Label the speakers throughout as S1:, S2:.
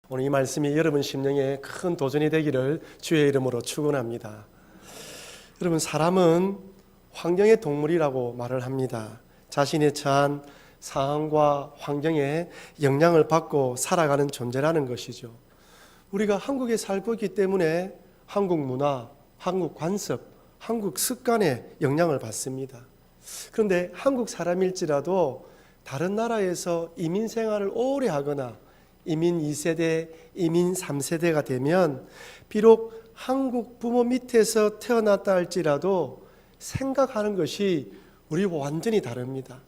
S1: 오늘 이 말씀이 여러분 심령에 큰 도전이 되기를 주의 이름으로 축원합니다. 여러분, 사람은 환경의 동물이라고 말을 합니다. 자신이 처한 상황과 환경에 영향을 받고 살아가는 존재라는 것이죠. 우리가 한국에 살고 있기 때문에 한국 문화, 한국 관습, 한국 습관에 영향을 받습니다. 그런데 한국 사람일지라도 다른 나라에서 이민 생활을 오래 하거나 이민 2세대, 이민 3세대가 되면 비록 한국 부모 밑에서 태어났다 할지라도 생각하는 것이 우리와 완전히 다릅니다.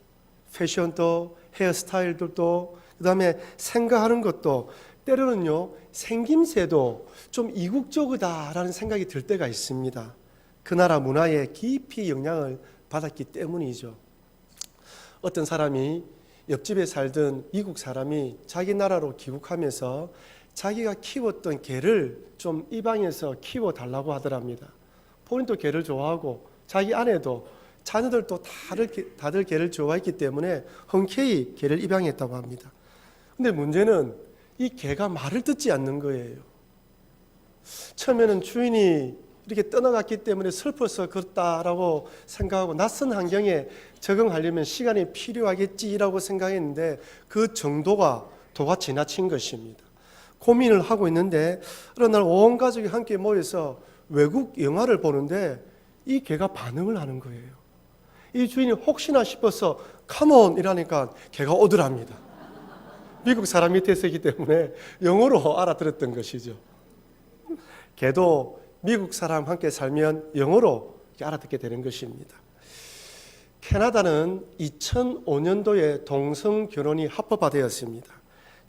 S1: 패션도, 헤어스타일들도, 그 다음에 생각하는 것도 때로는요, 생김새도 좀 이국적이다라는 생각이 들 때가 있습니다. 그 나라 문화에 깊이 영향을 받았기 때문이죠. 어떤 사람이 옆집에 살던 미국 사람이 자기 나라로 귀국하면서 자기가 키웠던 개를 좀 입양해서 키워달라고 하더랍니다. 본인도 개를 좋아하고 자기 아내도 자녀들도 다들 개를 좋아했기 때문에 흔쾌히 개를 입양했다고 합니다. 근데 문제는 이 개가 말을 듣지 않는 거예요. 처음에는 주인이 이렇게 떠나갔기 때문에 슬퍼서 그렇다라고 생각하고 낯선 환경에 적응하려면 시간이 필요하겠지라고 생각했는데 그 정도가 도가 지나친 것입니다. 고민을 하고 있는데 어느 날 온 가족이 함께 모여서 외국 영화를 보는데 이 개가 반응을 하는 거예요. 이 주인이 혹시나 싶어서 컴온 이라니까 개가 오더랍니다. 미국 사람 밑에 있기 때문에 영어로 알아들었던 것이죠. 개도 미국 사람 함께 살면 영어로 알아듣게 되는 것입니다. 캐나다는 2005년도에 동성 결혼이 합법화되었습니다.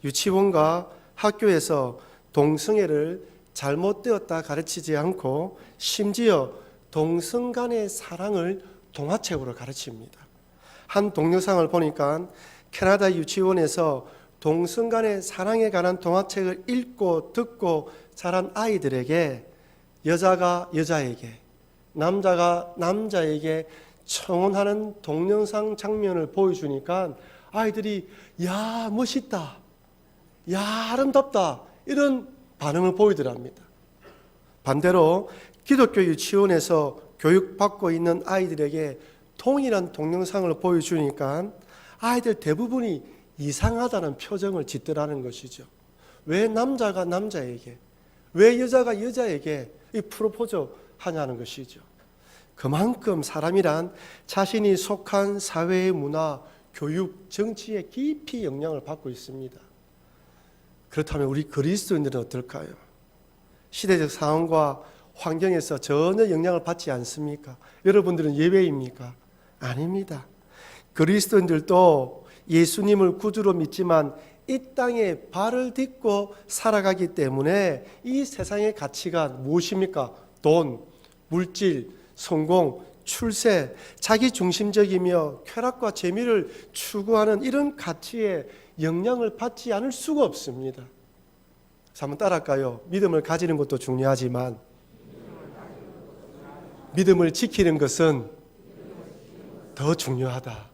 S1: 유치원과 학교에서 동성애를 잘못되었다 가르치지 않고 심지어 동성 간의 사랑을 동화책으로 가르칩니다. 한 동영상을 보니까 캐나다 유치원에서 동성 간의 사랑에 관한 동화책을 읽고 듣고 자란 아이들에게 여자가 여자에게, 남자가 남자에게 청혼하는 동영상 장면을 보여주니까 아이들이 야 멋있다, 야 아름답다 이런 반응을 보이더랍니다. 반대로 기독교 유치원에서 교육받고 있는 아이들에게 동일한 동영상을 보여주니까 아이들 대부분이 이상하다는 표정을 짓더라는 것이죠. 왜 남자가 남자에게, 왜 여자가 여자에게 이 프로포즈 하냐는 것이죠. 그만큼 사람이란 자신이 속한 사회의 문화, 교육, 정치에 깊이 영향을 받고 있습니다. 그렇다면 우리 그리스도인들은 어떨까요? 시대적 상황과 환경에서 전혀 영향을 받지 않습니까? 여러분들은 예외입니까? 아닙니다. 그리스도인들도 예수님을 구주로 믿지만 이 땅에 발을 딛고 살아가기 때문에 이 세상의 가치가 무엇입니까? 돈, 물질, 성공, 출세, 자기중심적이며 쾌락과 재미를 추구하는 이런 가치에 영향을 받지 않을 수가 없습니다. 한번 따라할까요? 믿음을 가지는 것도 중요하지만 믿음을 지키는 것은 더 중요하다.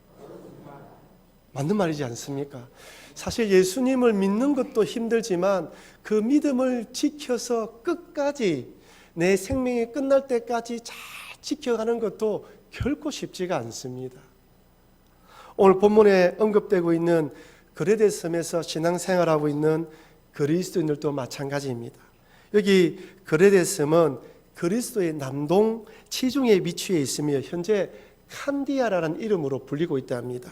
S1: 맞는 말이지 않습니까? 사실 예수님을 믿는 것도 힘들지만 그 믿음을 지켜서 끝까지 내 생명이 끝날 때까지 잘 지켜가는 것도 결코 쉽지가 않습니다. 오늘 본문에 언급되고 있는 그레데 섬에서 신앙생활하고 있는 그리스도인들도 마찬가지입니다. 여기 그레데 섬은 그리스도의 남동 지중해에 위치해 있으며 현재 칸디아라는 이름으로 불리고 있다 합니다.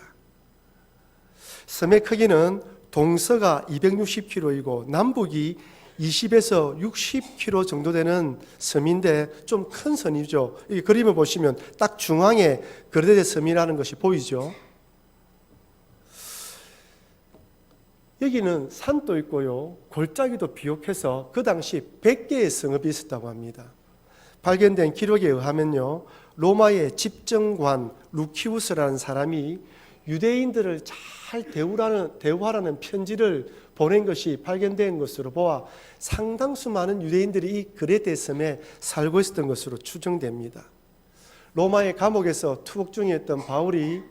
S1: 섬의 크기는 동서가 260km이고 남북이 20에서 60km 정도 되는 섬인데 좀 큰 섬이죠. 이 그림을 보시면 딱 중앙에 그레데 섬이라는 것이 보이죠. 여기는 산도 있고요, 골짜기도 비옥해서 그 당시 100개의 성읍이 있었다고 합니다. 발견된 기록에 의하면요, 로마의 집정관 루키우스라는 사람이 유대인들을 잘 대우하라는 편지를 보낸 것이 발견된 것으로 보아 상당수 많은 유대인들이 이 그레데 섬에 살고 있었던 것으로 추정됩니다. 로마의 감옥에서 투옥 중이었던 바울이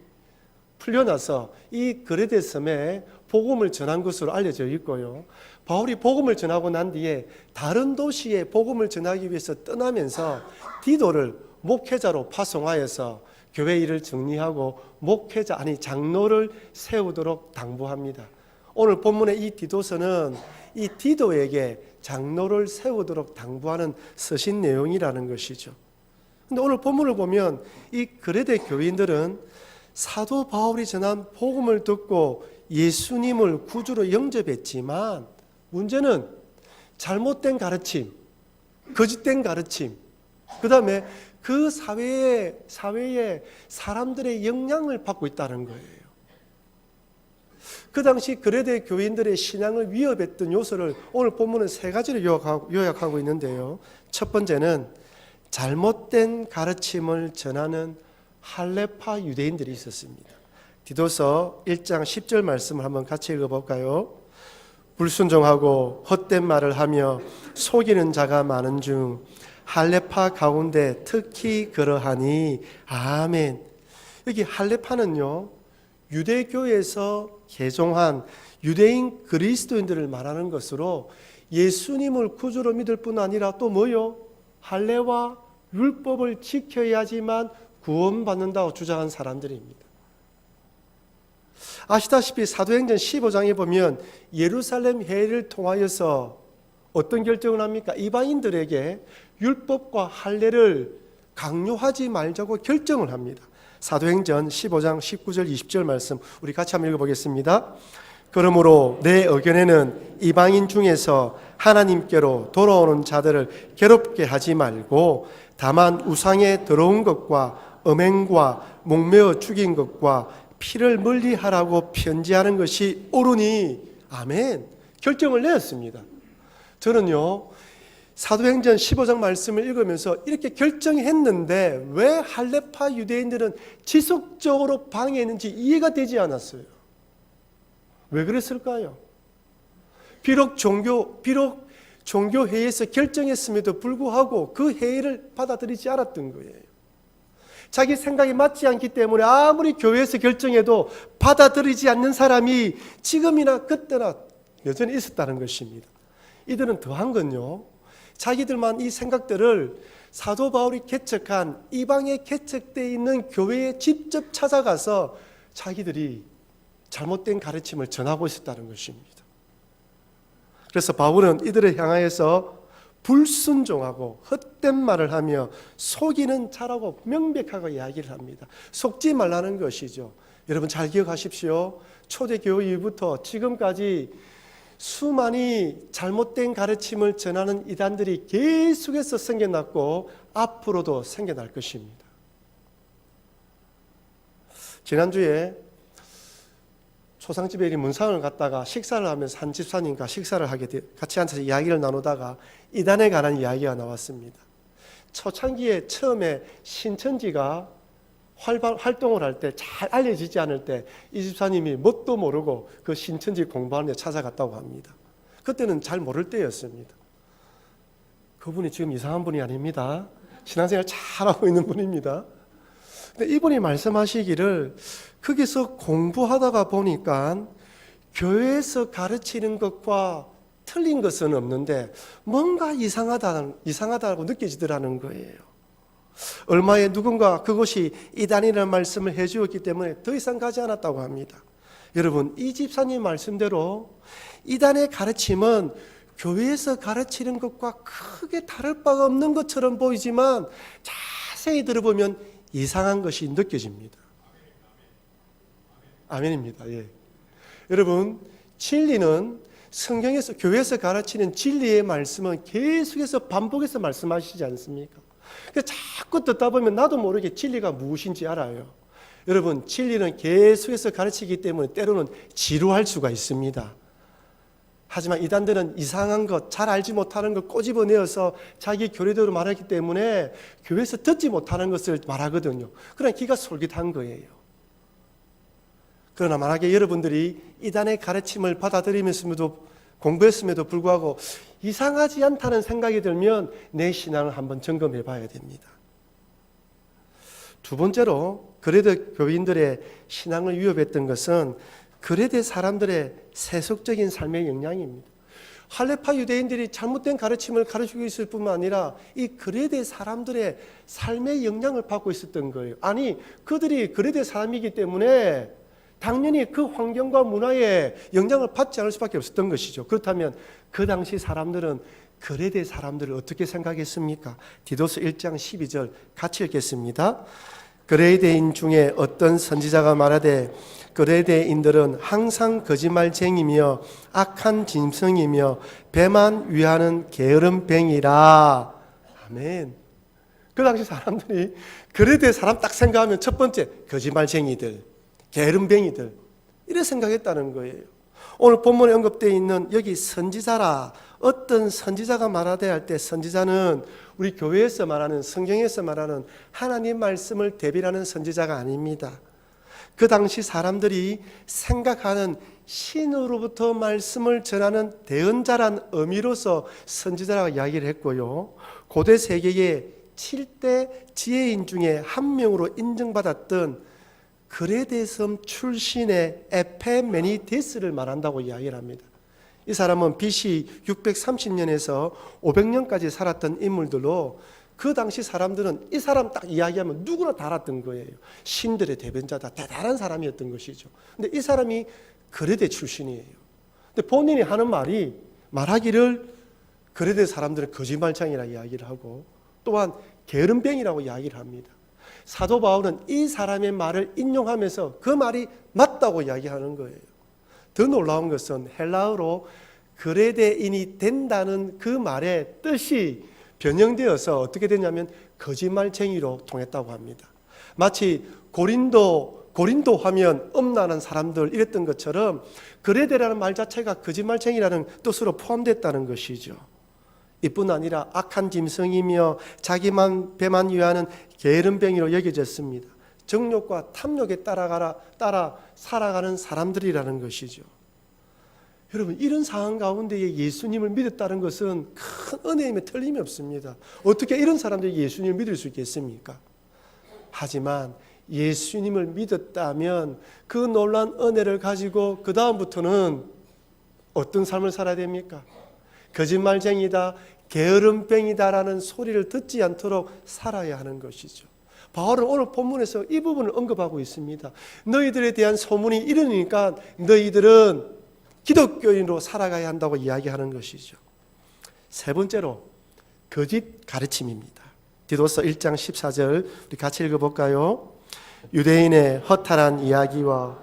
S1: 풀려나서 이 그레데 섬에 복음을 전한 것으로 알려져 있고요, 바울이 복음을 전하고 난 뒤에 다른 도시에 복음을 전하기 위해서 떠나면서 디도를 목회자로 파송하여서 교회 일을 정리하고 장로를 세우도록 당부합니다. 오늘 본문의 이 디도서는 이 디도에게 장로를 세우도록 당부하는 서신 내용이라는 것이죠. 근데 오늘 본문을 보면 이 그레데 교인들은 사도 바울이 전한 복음을 듣고 예수님을 구주로 영접했지만 문제는 잘못된 가르침, 거짓된 가르침, 그 다음에 그 사회에 사람들의 영향을 받고 있다는 거예요. 그 당시 그레데 교인들의 신앙을 위협했던 요소를 오늘 본문은 세 가지로 요약하고 있는데요. 첫 번째는 잘못된 가르침을 전하는 할레파 유대인들이 있었습니다. 디도서 1장 10절 말씀을 한번 같이 읽어볼까요? 불순종하고 헛된 말을 하며 속이는 자가 많은 중 할레파 가운데 특히 그러하니. 아멘. 여기 할레파는요, 유대교에서 개종한 유대인 그리스도인들을 말하는 것으로 예수님을 구주로 믿을 뿐 아니라 또 뭐요? 할례와 율법을 지켜야지만 구원받는다고 주장한 사람들입니다. 아시다시피 사도행전 15장에 보면 예루살렘 회의를 통하여서 어떤 결정을 합니까? 이방인들에게 율법과 할례를 강요하지 말자고 결정을 합니다. 사도행전 15장 19절 20절 말씀 우리 같이 한번 읽어보겠습니다. 그러므로 내 의견에는 이방인 중에서 하나님께로 돌아오는 자들을 괴롭게 하지 말고 다만 우상에 들어온 것과 음행과 목매어 죽인 것과 피를 멀리하라고 편지하는 것이 옳으니. 아멘. 결정을 내었습니다. 저는요, 사도행전 15장 말씀을 읽으면서 이렇게 결정했는데 왜 할레파 유대인들은 지속적으로 방해했는지 이해가 되지 않았어요. 왜 그랬을까요? 비록 종교회의에서 결정했음에도 불구하고 그 회의를 받아들이지 않았던 거예요. 자기 생각이 맞지 않기 때문에 아무리 교회에서 결정해도 받아들이지 않는 사람이 지금이나 그때나 여전히 있었다는 것입니다. 이들은 더한 건요, 자기들만 이 생각들을 사도 바울이 개척한 이방에 개척되어 있는 교회에 직접 찾아가서 자기들이 잘못된 가르침을 전하고 있었다는 것입니다. 그래서 바울은 이들을 향하여서 불순종하고 헛된 말을 하며 속이는 자라고 명백하게 이야기를 합니다. 속지 말라는 것이죠. 여러분 잘 기억하십시오. 초대교회부터 지금까지 수많이 잘못된 가르침을 전하는 이단들이 계속해서 생겨났고 앞으로도 생겨날 것입니다. 지난주에 초상집에 문상을 갔다가 식사를 하면서 한 집사님과 식사를 같이 앉아서 이야기를 나누다가 이단에 관한 이야기가 나왔습니다. 초창기에 처음에 신천지가 활동을 할 때 잘 알려지지 않을 때 이 집사님이 뭣도 모르고 그 신천지 공부하는 데 찾아갔다고 합니다. 그때는 잘 모를 때였습니다. 그분이 지금 이상한 분이 아닙니다. 신앙생활 잘하고 있는 분입니다. 근데 이분이 말씀하시기를 거기서 공부하다가 보니까 교회에서 가르치는 것과 틀린 것은 없는데 뭔가 이상하다고 느껴지더라는 거예요. 얼마에 누군가 그것이 이단이라는 말씀을 해주었기 때문에 더 이상 가지 않았다고 합니다. 여러분, 이 집사님 말씀대로 이단의 가르침은 교회에서 가르치는 것과 크게 다를 바가 없는 것처럼 보이지만 자세히 들어보면 이상한 것이 느껴집니다. 아멘입니다. 예. 여러분, 진리는 성경에서 교회에서 가르치는 진리의 말씀은 계속해서 반복해서 말씀하시지 않습니까? 자꾸 듣다 보면 나도 모르게 진리가 무엇인지 알아요. 여러분, 진리는 계속해서 가르치기 때문에 때로는 지루할 수가 있습니다. 하지만 이단들은 이상한 것, 잘 알지 못하는 것 꼬집어내어서 자기 교리대로 말하기 때문에 교회에서 듣지 못하는 것을 말하거든요. 그러나 귀가 솔깃한 거예요. 그러나 만약에 여러분들이 이단의 가르침을 받아들이면서도 공부했음에도 불구하고 이상하지 않다는 생각이 들면 내 신앙을 한번 점검해 봐야 됩니다. 두 번째로 그레데 교인들의 신앙을 위협했던 것은 그레데 사람들의 세속적인 삶의 영향입니다. 할레파 유대인들이 잘못된 가르침을 가르치고 있을 뿐만 아니라 이 그레데 사람들의 삶의 영향을 받고 있었던 거예요. 아니, 그들이 그레데 사람이기 때문에 당연히 그 환경과 문화에 영향을 받지 않을 수밖에 없었던 것이죠. 그렇다면 그 당시 사람들은 그레데 사람들을 어떻게 생각했습니까? 디도서 1장 12절 같이 읽겠습니다. 그레데인 중에 어떤 선지자가 말하되 그레데인들은 항상 거짓말쟁이며 악한 짐승이며 배만 위하는 게으름뱅이라. 아멘. 그 당시 사람들이 그레데 사람 딱 생각하면 첫 번째 거짓말쟁이들, 게으름뱅이들 이렇게 생각했다는 거예요. 오늘 본문에 언급되어 있는 여기 선지자라, 어떤 선지자가 말하되 할 때 선지자는 우리 교회에서 말하는, 성경에서 말하는 하나님 말씀을 대변하는 선지자가 아닙니다. 그 당시 사람들이 생각하는 신으로부터 말씀을 전하는 대언자란 의미로서 선지자라고 이야기를 했고요. 고대 세계의 7대 지혜인 중에 한 명으로 인정받았던 그레데 섬 출신의 에페메니데스를 말한다고 이야기를 합니다. 이 사람은 BC 630년에서 500년까지 살았던 인물들로 그 당시 사람들은 이 사람 딱 이야기하면 누구나 다 알았던 거예요. 신들의 대변자다, 대단한 사람이었던 것이죠. 근데 이 사람이 그레데 출신이에요. 근데 본인이 하는 말하기를 그레데 사람들은 거짓말쟁이라고 이야기를 하고 또한 게으름뱅이라고 이야기를 합니다. 사도 바울은 이 사람의 말을 인용하면서 그 말이 맞다고 이야기하는 거예요. 더 놀라운 것은 헬라어로 그레데인이 된다는 그 말의 뜻이 변형되어서 어떻게 되냐면 거짓말쟁이로 통했다고 합니다. 마치 고린도 하면 엄란한 사람들 이랬던 것처럼 그레데라는 말 자체가 거짓말쟁이라는 뜻으로 포함됐다는 것이죠. 이뿐 아니라 악한 짐승이며 자기만 배만 위하는 게으름뱅이로 여겨졌습니다. 정욕과 탐욕에 따라 살아가는 사람들이라는 것이죠. 여러분, 이런 상황 가운데 예수님을 믿었다는 것은 큰 은혜임에 틀림이 없습니다. 어떻게 이런 사람들이 예수님을 믿을 수 있겠습니까? 하지만 예수님을 믿었다면 그 놀라운 은혜를 가지고 그 다음부터는 어떤 삶을 살아야 됩니까? 거짓말쟁이다, 게으름뱅이다라는 소리를 듣지 않도록 살아야 하는 것이죠. 바울은 오늘 본문에서 이 부분을 언급하고 있습니다. 너희들에 대한 소문이 이르니까 너희들은 기독교인으로 살아가야 한다고 이야기하는 것이죠. 세 번째로 거짓 가르침입니다. 디도서 1장 14절 우리 같이 읽어볼까요? 유대인의 허탈한 이야기와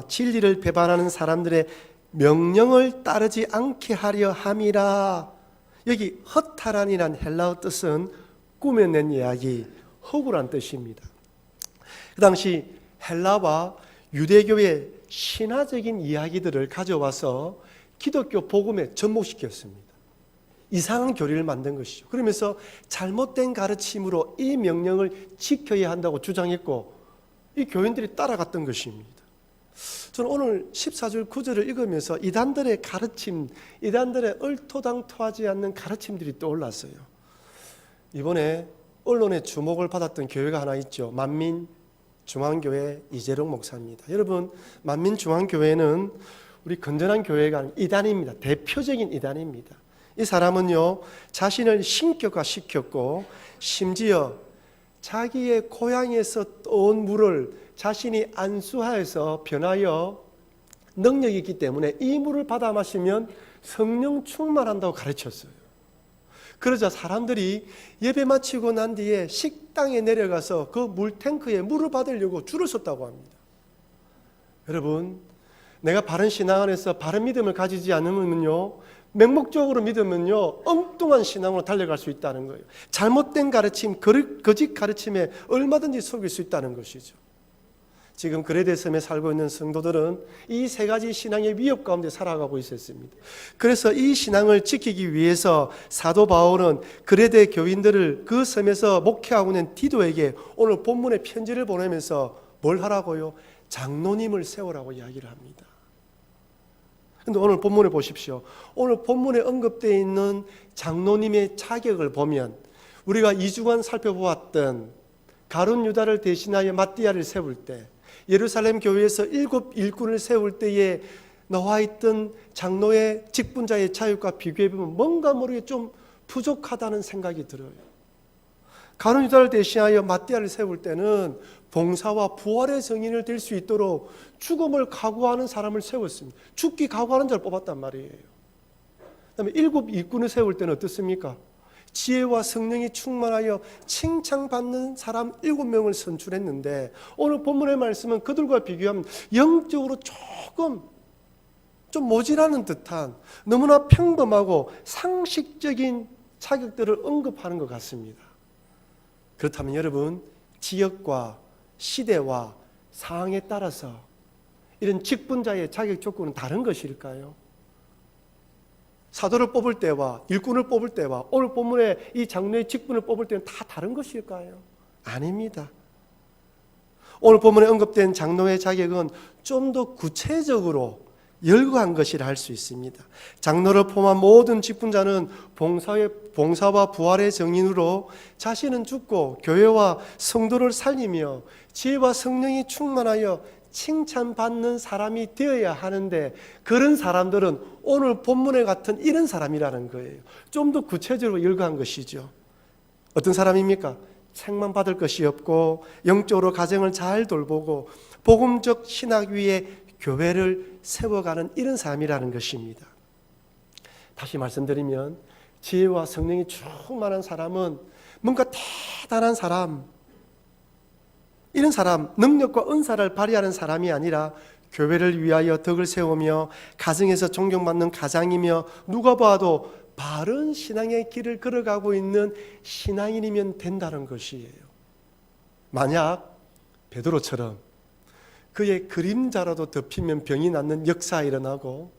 S1: 진리를 배반하는 사람들의 명령을 따르지 않게 하려 함이라. 여기 허탈한이란 헬라어 뜻은 꾸며낸 이야기, 허구란 뜻입니다. 그 당시 헬라와 유대교의 신화적인 이야기들을 가져와서 기독교 복음에 접목시켰습니다. 이상한 교리를 만든 것이죠. 그러면서 잘못된 가르침으로 이 명령을 지켜야 한다고 주장했고 이 교인들이 따라갔던 것입니다. 저는 오늘 14절 9절을 읽으면서 이단들의 가르침, 이단들의 얼토당토하지 않는 가르침들이 떠올랐어요. 이번에 언론의 주목을 받았던 교회가 하나 있죠. 만민중앙교회 이재룡 목사입니다. 여러분, 만민중앙교회는 우리 건전한 교회가 아니라 이단입니다. 대표적인 이단입니다. 이 사람은요, 자신을 신격화시켰고 심지어 자기의 고향에서 떠온 물을 자신이 안수하여서 변하여 능력이 있기 때문에 이 물을 받아 마시면 성령 충만한다고 가르쳤어요. 그러자 사람들이 예배 마치고 난 뒤에 식당에 내려가서 그 물탱크에 물을 받으려고 줄을 섰다고 합니다. 여러분, 내가 바른 신앙 안에서 바른 믿음을 가지지 않으면요, 맹목적으로 믿으면요, 엉뚱한 신앙으로 달려갈 수 있다는 거예요. 잘못된 가르침, 거짓 가르침에 얼마든지 속일 수 있다는 것이죠. 지금 그레데 섬에 살고 있는 성도들은 이 세 가지 신앙의 위협 가운데 살아가고 있었습니다. 그래서 이 신앙을 지키기 위해서 사도 바울은 그레데 교인들을 그 섬에서 목회하고 있는 디도에게 오늘 본문의 편지를 보내면서 뭘 하라고요? 장로님을 세우라고 이야기를 합니다. 그런데 오늘 본문에 보십시오. 오늘 본문에 언급되어 있는 장로님의 자격을 보면 우리가 2주간 살펴보았던 가룟 유다를 대신하여 마띠아를 세울 때 예루살렘 교회에서 7 일꾼을 세울 때에 나와 있던 장로의 직분자의 자격과 비교해 보면 뭔가 모르게 좀 부족하다는 생각이 들어요. 가룟 유다를 대신하여 마띠아를 세울 때는 봉사와 부활의 증인을 될 수 있도록 죽음을 각오하는 사람을 세웠습니다. 죽기 각오하는 자를 뽑았단 말이에요. 그다음에 7 일꾼을 세울 때는 어떻습니까? 지혜와 성령이 충만하여 칭찬받는 사람 7명을 선출했는데, 오늘 본문의 말씀은 그들과 비교하면 영적으로 조금 좀 모자라는 듯한 너무나 평범하고 상식적인 자격들을 언급하는 것 같습니다. 그렇다면 여러분, 지역과 시대와 상황에 따라서 이런 직분자의 자격 조건은 다른 것일까요? 사도를 뽑을 때와 일꾼을 뽑을 때와 오늘 본문의 이 장로의 직분을 뽑을 때는 다 다른 것일까요? 아닙니다. 오늘 본문에 언급된 장로의 자격은 좀 더 구체적으로 열거한 것이라 할 수 있습니다. 장로를 포함한 모든 직분자는 봉사와 부활의 증인으로 자신은 죽고 교회와 성도를 살리며 지혜와 성령이 충만하여 칭찬받는 사람이 되어야 하는데, 그런 사람들은 오늘 본문에 같은 이런 사람이라는 거예요. 좀 더 구체적으로 열거한 것이죠. 어떤 사람입니까? 책만 받을 것이 없고 영적으로 가정을 잘 돌보고 복음적 신학 위에 교회를 세워가는 이런 사람이라는 것입니다. 다시 말씀드리면 지혜와 성령이 충만한 사람은 뭔가 대단한 사람, 이런 사람, 능력과 은사를 발휘하는 사람이 아니라 교회를 위하여 덕을 세우며 가정에서 존경받는 가장이며 누가 봐도 바른 신앙의 길을 걸어가고 있는 신앙인이면 된다는 것이에요. 만약 베드로처럼 그의 그림자라도 덮이면 병이 낫는 역사가 일어나고,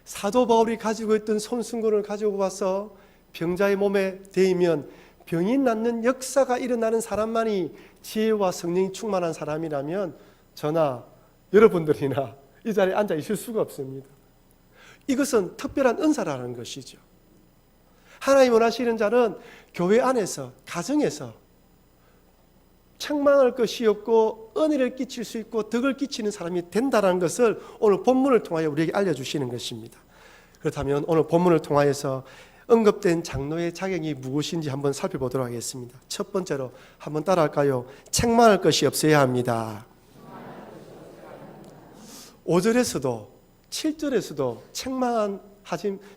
S1: 사도 바울이 가지고 있던 손승근을 가지고 와서 병자의 몸에 대이면 병이 낫는 역사가 일어나는 사람만이 지혜와 성령이 충만한 사람이라면 저나 여러분들이나 이 자리에 앉아 있을 수가 없습니다. 이것은 특별한 은사라는 것이죠. 하나님 원하시는 자는 교회 안에서, 가정에서 책망할 것이 없고 은혜를 끼칠 수 있고 덕을 끼치는 사람이 된다는 것을 오늘 본문을 통하여 우리에게 알려주시는 것입니다. 그렇다면 오늘 본문을 통하여서 언급된 장로의 자격이 무엇인지 한번 살펴보도록 하겠습니다. 첫 번째로 한번 따라할까요? 책망할 것이 없어야 합니다. 5절에서도 7절에서도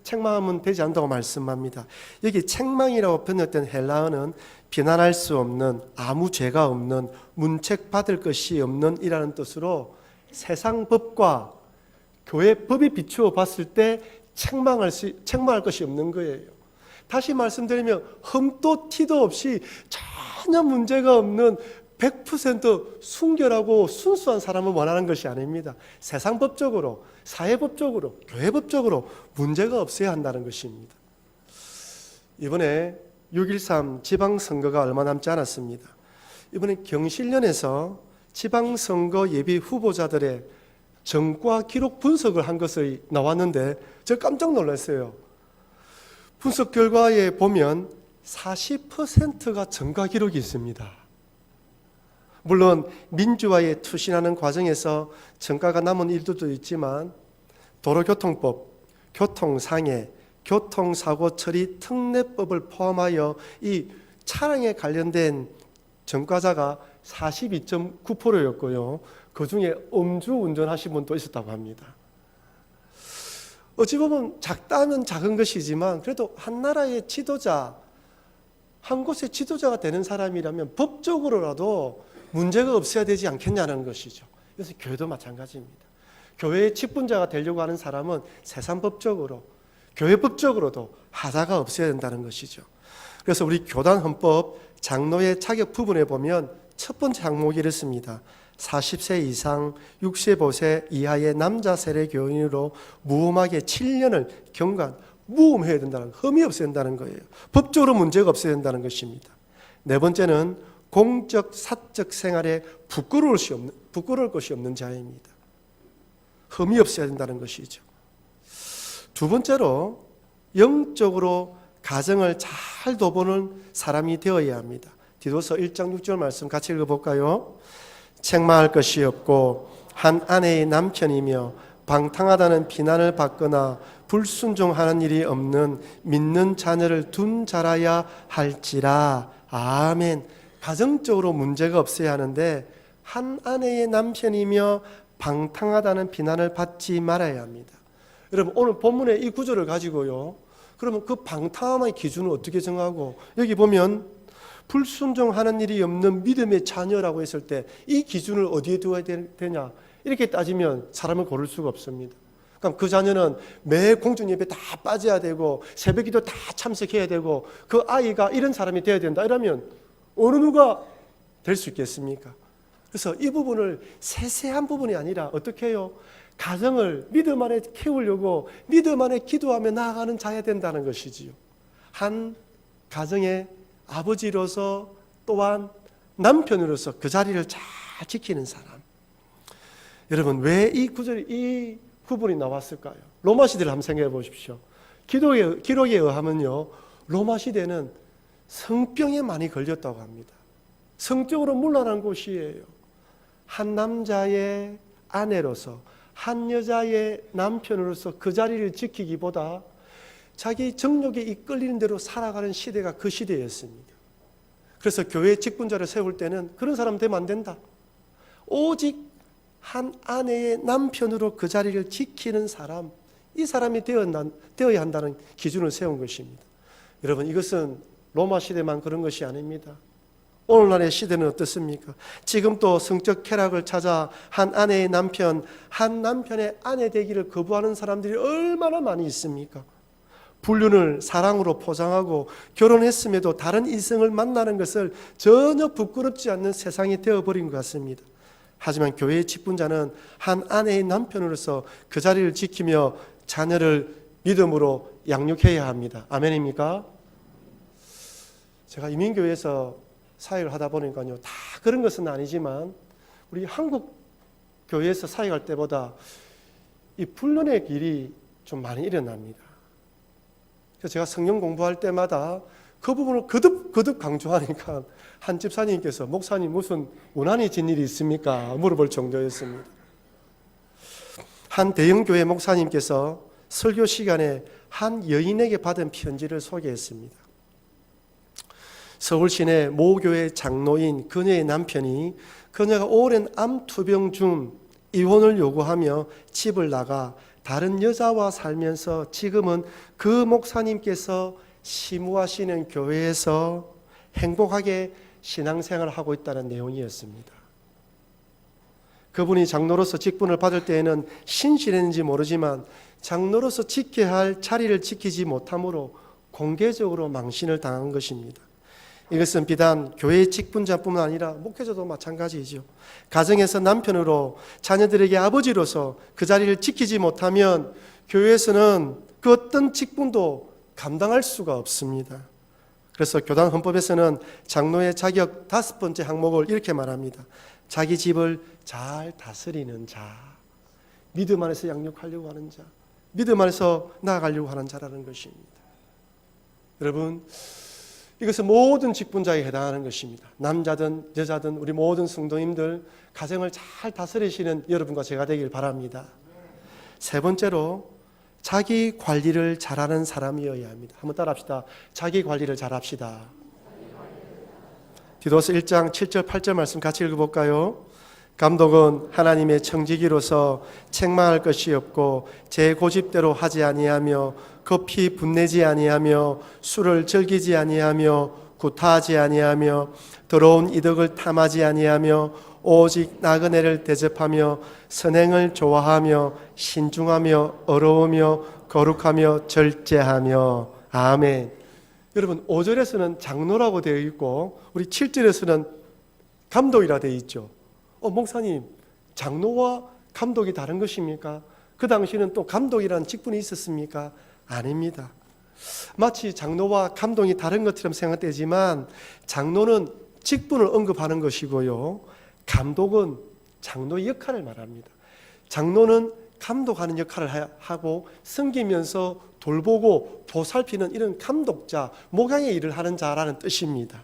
S1: 책망하면 되지 않는다고 말씀합니다. 여기 책망이라고 번역된 헬라어는 비난할 수 없는, 아무 죄가 없는, 문책받을 것이 없는 이라는 뜻으로 세상 법과 교회 법이 비추어 봤을 때 책망할 것이 없는 거예요. 다시 말씀드리면 흠도 티도 없이 전혀 문제가 없는 100% 순결하고 순수한 사람을 원하는 것이 아닙니다. 세상 법적으로, 사회 법적으로, 교회 법적으로 문제가 없어야 한다는 것입니다. 이번에 6.13 지방선거가 얼마 남지 않았습니다. 이번에 경실련에서 지방선거 예비 후보자들의 전과 기록 분석을 한 것이 나왔는데 제가 깜짝 놀랐어요. 분석 결과에 보면 40%가 전과 기록이 있습니다. 물론 민주화에 투신하는 과정에서 전과가 남은 일들도 있지만 도로교통법, 교통상해, 교통사고 처리 특례법을 포함하여 이 차량에 관련된 전과자가 42.9%였고요. 그 중에 음주운전하신 분도 있었다고 합니다. 어찌 보면 작다면 작은 것이지만 그래도 한 나라의 지도자, 한 곳의 지도자가 되는 사람이라면 법적으로라도 문제가 없어야 되지 않겠냐는 것이죠. 그래서 교회도 마찬가지입니다. 교회의 직분자가 되려고 하는 사람은 세상 법적으로, 교회 법적으로도 하자가 없어야 된다는 것이죠. 그래서 우리 교단 헌법 장로의 자격 부분에 보면 첫 번째 항목이 이렇습니다. 40세 이상 65세 이하의 남자 세례 교인으로 무음하게 7년을 경관, 무음해야 된다는, 흠이 없어야 된다는 거예요. 법적으로 문제가 없어야 된다는 것입니다. 네 번째는 공적, 사적 생활에 부끄러울 것이 없는 자입니다. 흠이 없어야 된다는 것이죠. 두 번째로 영적으로 가정을 잘 돌보는 사람이 되어야 합니다. 디도서 1장 6절 말씀 같이 읽어볼까요? 책망할 것이 없고 한 아내의 남편이며 방탕하다는 비난을 받거나 불순종하는 일이 없는 믿는 자녀를 둔 자라야 할지라. 아멘. 가정적으로 문제가 없어야 하는데 한 아내의 남편이며 방탕하다는 비난을 받지 말아야 합니다. 여러분, 오늘 본문의 이 구절을 가지고요, 그러면 그 방탕함의 기준을 어떻게 정하고, 여기 보면 불순종하는 일이 없는 믿음의 자녀라고 했을 때 이 기준을 어디에 두어야 되냐, 이렇게 따지면 사람을 고를 수가 없습니다. 그럼 그 자녀는 매 공중 예배 다 빠져야 되고 새벽기도 다 참석해야 되고 그 아이가 이런 사람이 되어야 된다 이러면 어느 누가 될 수 있겠습니까? 그래서 이 부분을 세세한 부분이 아니라 어떻게 해요? 가정을 믿음 안에 키우려고 믿음 안에 기도하며 나아가는 자야 된다는 것이지요. 한 가정의 아버지로서 또한 남편으로서 그 자리를 잘 지키는 사람. 여러분, 왜 이 구절이, 이 구분이 나왔을까요? 로마 시대를 한번 생각해 보십시오. 기록에 의하면요, 로마 시대는 성병에 많이 걸렸다고 합니다. 성적으로 문란한 곳이에요. 한 남자의 아내로서, 한 여자의 남편으로서 그 자리를 지키기보다 자기 정욕에 이끌리는 대로 살아가는 시대가 그 시대였습니다. 그래서 교회 직분자를 세울 때는 그런 사람 되면 안 된다. 오직 한 아내의 남편으로 그 자리를 지키는 사람, 이 사람이 되어야 한다는 기준을 세운 것입니다. 여러분, 이것은 로마 시대만 그런 것이 아닙니다. 오늘날의 시대는 어떻습니까? 지금 또 성적 쾌락을 찾아 한 아내의 남편, 한 남편의 아내 되기를 거부하는 사람들이 얼마나 많이 있습니까? 불륜을 사랑으로 포장하고 결혼했음에도 다른 이성을 만나는 것을 전혀 부끄럽지 않는 세상이 되어버린 것 같습니다. 하지만 교회의 직분자는 한 아내의 남편으로서 그 자리를 지키며 자녀를 믿음으로 양육해야 합니다. 아멘입니까? 제가 이민교회에서 사역을 하다 보니까요, 다 그런 것은 아니지만 우리 한국 교회에서 사역할 때보다 이 불륜의 길이 좀 많이 일어납니다. 그래서 제가 성경 공부할 때마다 그 부분을 거듭 강조하니까 한 집사님께서 목사님 무슨 원한이진 일이 있습니까? 물어볼 정도였습니다. 한 대형교회 목사님께서 설교 시간에 한 여인에게 받은 편지를 소개했습니다. 서울 시내 모교회 장로인 그녀의 남편이 그녀가 오랜 암투병 중 이혼을 요구하며 집을 나가 다른 여자와 살면서 지금은 그 목사님께서 시무하시는 교회에서 행복하게 신앙생활을 하고 있다는 내용이었습니다. 그분이 장로로서 직분을 받을 때에는 신실했는지 모르지만 장로로서 지켜야 할 자리를 지키지 못함으로 공개적으로 망신을 당한 것입니다. 이것은 비단 교회의 직분자뿐만 아니라 목회자도 마찬가지이죠. 가정에서 남편으로 자녀들에게 아버지로서 그 자리를 지키지 못하면 교회에서는 그 어떤 직분도 감당할 수가 없습니다. 그래서 교단 헌법에서는 장로의 자격 5번째 항목을 이렇게 말합니다. 자기 집을 잘 다스리는 자, 믿음 안에서 양육하려고 하는 자, 믿음 안에서 나아가려고 하는 자라는 것입니다. 여러분, 이것은 모든 직분자에 해당하는 것입니다. 남자든 여자든 우리 모든 성도님들 가정을 잘 다스리시는 여러분과 제가 되길 바랍니다. 세 번째로 자기 관리를 잘하는 사람이어야 합니다. 한번 따라합시다. 자기 관리를 잘합시다. 디도서 1장 7절 8절 말씀 같이 읽어볼까요? 감독은 하나님의 청지기로서 책망할 것이 없고 제 고집대로 하지 아니하며 급히 분내지 아니하며 술을 즐기지 아니하며 구타하지 아니하며 더러운 이득을 탐하지 아니하며 오직 나그네를 대접하며 선행을 좋아하며 신중하며 어려우며 거룩하며 절제하며. 아멘. 여러분, 5절에서는 장로라고 되어 있고 우리 7절에서는 감독이라 되어 있죠. 목사님, 장로와 감독이 다른 것입니까? 그 당시에는 또 감독이라는 직분이 있었습니까? 아닙니다. 마치 장로와 감독이 다른 것처럼 생각되지만 장로는 직분을 언급하는 것이고요, 감독은 장로의 역할을 말합니다. 장로는 감독하는 역할을 하고 섬기면서 돌보고 보살피는 이런 감독자, 목양의 일을 하는 자라는 뜻입니다.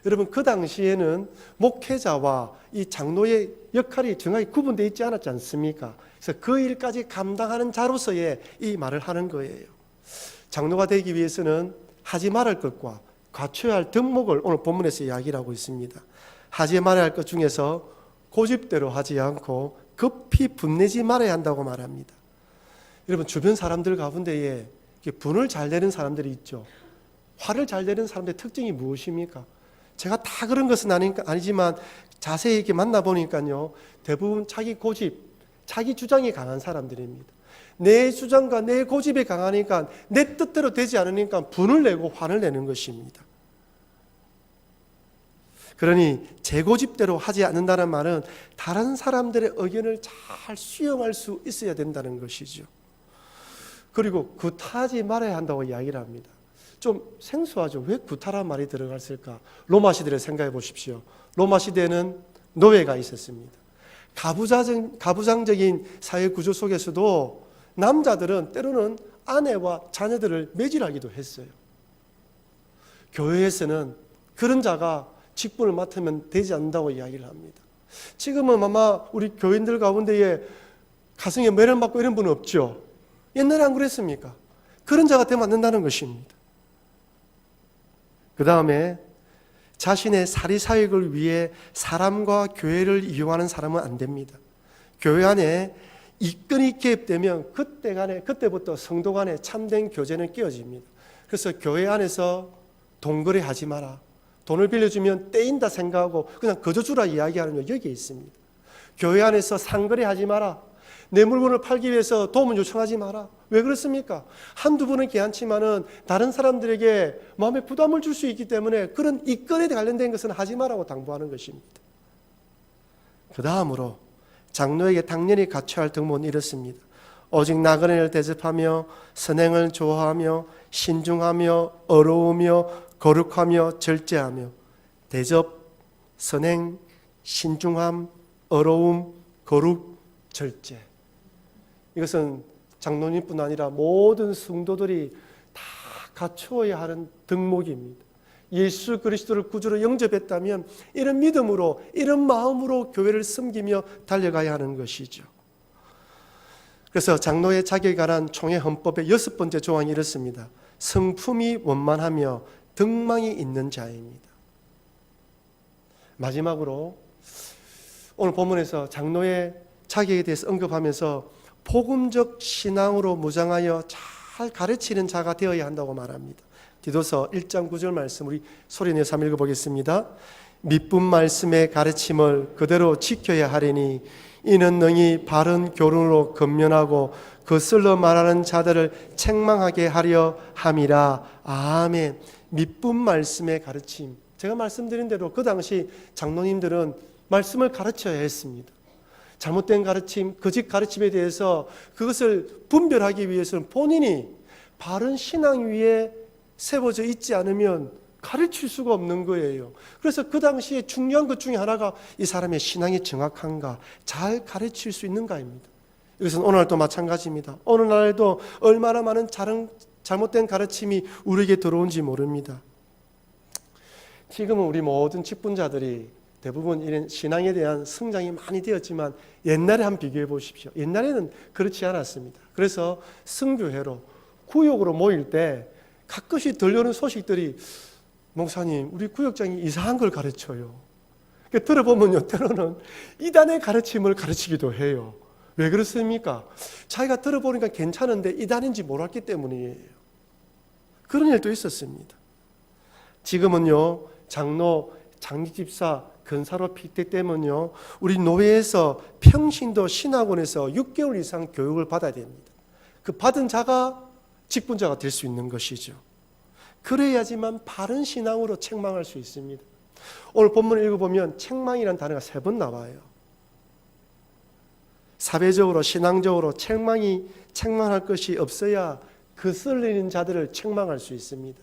S1: 여러분 그 당시에는 목회자와 이 장로의 역할이 정확히 구분되어 있지 않았지 않습니까? 그래서 그 일까지 감당하는 자로서의 이 말을 하는 거예요. 장로가 되기 위해서는 하지 말할 것과 갖춰야 할 덕목을 오늘 본문에서 이야기를 하고 있습니다. 하지 말아야 할 것 중에서 고집대로 하지 않고 급히 분내지 말아야 한다고 말합니다. 여러분 주변 사람들 가운데에 분을 잘 내는 사람들이 있죠. 화를 잘 내는 사람들의 특징이 무엇입니까? 제가 다 그런 것은 아니지만 자세히 이렇게 만나보니까요, 대부분 자기 고집, 자기 주장이 강한 사람들입니다. 내 주장과 내 고집이 강하니까 내 뜻대로 되지 않으니까 분을 내고 화를 내는 것입니다. 그러니 제 고집대로 하지 않는다는 말은 다른 사람들의 의견을 잘 수용할 수 있어야 된다는 것이죠. 그리고 구타하지 말아야 한다고 이야기를 합니다. 좀 생소하죠. 왜 구타란 말이 들어갔을까? 로마 시대를 생각해 보십시오. 로마 시대에는 노예가 있었습니다. 가부장적인 사회 구조 속에서도 남자들은 때로는 아내와 자녀들을 매질하기도 했어요. 교회에서는 그런 자가 직분을 맡으면 되지 않는다고 이야기를 합니다. 지금은 아마 우리 교인들 가운데에 가정에 매를 맞고 이런 분은 없죠. 옛날에 안 그랬습니까? 그런 자가 되면 안 된다는 것입니다. 그 다음에 자신의 사리사욕을 위해 사람과 교회를 이용하는 사람은 안 됩니다. 교회 안에 이권이 개입되면 그때부터 성도 간의 참된 교제는 깨어집니다. 그래서 교회 안에서 돈거래하지 마라. 돈을 빌려주면 떼인다 생각하고 그냥 거저 주라 이야기하는 게 여기에 있습니다. 교회 안에서 상거래하지 마라. 내 물건을 팔기 위해서 도움을 요청하지 마라. 왜 그렇습니까? 한두 번은 괜찮지만은 다른 사람들에게 마음에 부담을 줄 수 있기 때문에 그런 이권에 관련된 것은 하지 마라고 당부하는 것입니다. 그 다음으로 장로에게 당연히 갖춰야 할 덕목은 이렇습니다. 오직 나그네를 대접하며 선행을 좋아하며 신중하며 어려우며 거룩하며 절제하며 대접, 선행, 신중함, 어려움, 거룩, 절제. 이것은 장로님뿐 아니라 모든 성도들이 다 갖추어야 하는 덕목입니다. 예수 그리스도를 구주로 영접했다면 이런 믿음으로 이런 마음으로 교회를 섬기며 달려가야 하는 것이죠. 그래서 장로의 자격에 관한 총회 헌법의 6번째 조항이 이렇습니다. 성품이 원만하며 덕망이 있는 자입니다. 마지막으로 오늘 본문에서 장로의 자격에 대해서 언급하면서 복음적 신앙으로 무장하여 잘 가르치는 자가 되어야 한다고 말합니다. 디도서 1장 9절 말씀 우리 소리내서 한번 읽어보겠습니다. 믿분 말씀의 가르침을 그대로 지켜야 하리니 이는 능히 바른 교훈으로 건면하고 거슬러 말하는 자들을 책망하게 하려 함이라. 아멘. 믿분 말씀의 가르침. 제가 말씀드린 대로 그 당시 장로님들은 말씀을 가르쳐야 했습니다. 잘못된 가르침, 거짓 가르침에 대해서 그것을 분별하기 위해서는 본인이 바른 신앙 위에 세워져 있지 않으면 가르칠 수가 없는 거예요. 그래서 그 당시에 중요한 것 중에 하나가 이 사람의 신앙이 정확한가, 잘 가르칠 수 있는가입니다. 이것은 오늘날도 마찬가지입니다. 오늘날에도 얼마나 많은 잘못된 가르침이 우리에게 들어온지 모릅니다. 지금은 우리 모든 직분자들이 대부분 이런 신앙에 대한 성장이 많이 되었지만 옛날에 한번 비교해 보십시오. 옛날에는 그렇지 않았습니다. 그래서 성교회로 구역으로 모일 때 가끔씩 들려오는 소식들이 목사님 우리 구역장이 이상한 걸 가르쳐요. 들어보면요 때로는 이단의 가르침을 가르치기도 해요. 왜 그렇습니까? 자기가 들어보니까 괜찮은데 이단인지 몰랐기 때문이에요. 그런 일도 있었습니다. 지금은요 장로, 장기집사, 근사로 픽됐다면요 우리 노회에서 평신도 신학원에서 6개월 이상 교육을 받아야 됩니다. 그 받은 자가 직분자가 될 수 있는 것이죠. 그래야지만 바른 신앙으로 책망할 수 있습니다. 오늘 본문을 읽어보면 책망이라는 단어가 3번 나와요. 사회적으로 신앙적으로 책망할 것이 없어야 거슬리는 자들을 책망할 수 있습니다.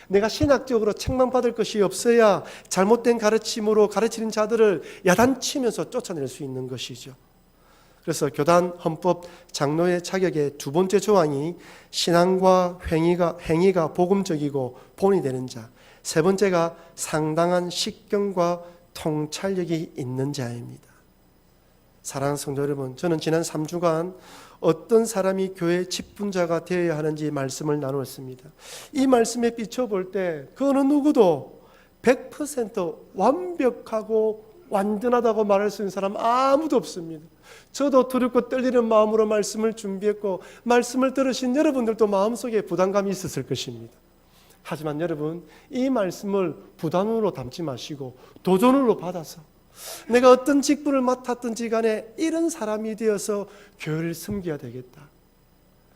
S1: 내가 신학적으로 책망받을 것이 없어야 잘못된 가르침으로 가르치는 자들을 야단치면서 쫓아낼 수 있는 것이죠. 그래서 교단 헌법 장로의 자격의 2번째 조항이 신앙과 행위가 복음적이고 본이 되는 자, 세 번째가 상당한 식견과 통찰력이 있는 자입니다. 사랑하는 성도 여러분, 저는 지난 3주간 어떤 사람이 교회 직분자가 되어야 하는지 말씀을 나누었습니다. 이 말씀에 비춰볼 때 그 어느 누구도 100% 완벽하고 완전하다고 말할 수 있는 사람 아무도 없습니다. 저도 두렵고 떨리는 마음으로 말씀을 준비했고 말씀을 들으신 여러분들도 마음속에 부담감이 있었을 것입니다. 하지만 여러분, 이 말씀을 부담으로 담지 마시고 도전으로 받아서 내가 어떤 직분을 맡았든지 간에 이런 사람이 되어서 교회를 섬겨야 되겠다.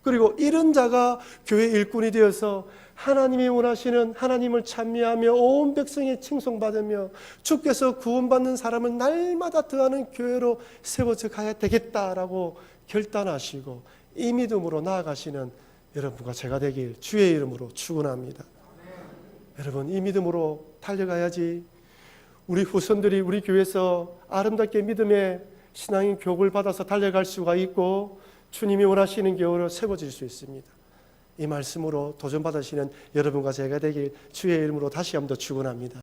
S1: 그리고 이런 자가 교회 일꾼이 되어서 하나님이 원하시는 하나님을 찬미하며 온 백성이 칭송받으며 주께서 구원받는 사람을 날마다 더하는 교회로 세워져 가야 되겠다라고 결단하시고 이 믿음으로 나아가시는 여러분과 제가 되길 주의 이름으로 축원합니다. 여러분, 이 믿음으로 달려가야지 우리 후손들이 우리 교회에서 아름답게 믿음의 신앙의 교육을 받아서 달려갈 수가 있고 주님이 원하시는 교회로 세워질 수 있습니다. 이 말씀으로 도전받으시는 여러분과 제가 되길 주의 이름으로 다시 한번 더 축원합니다.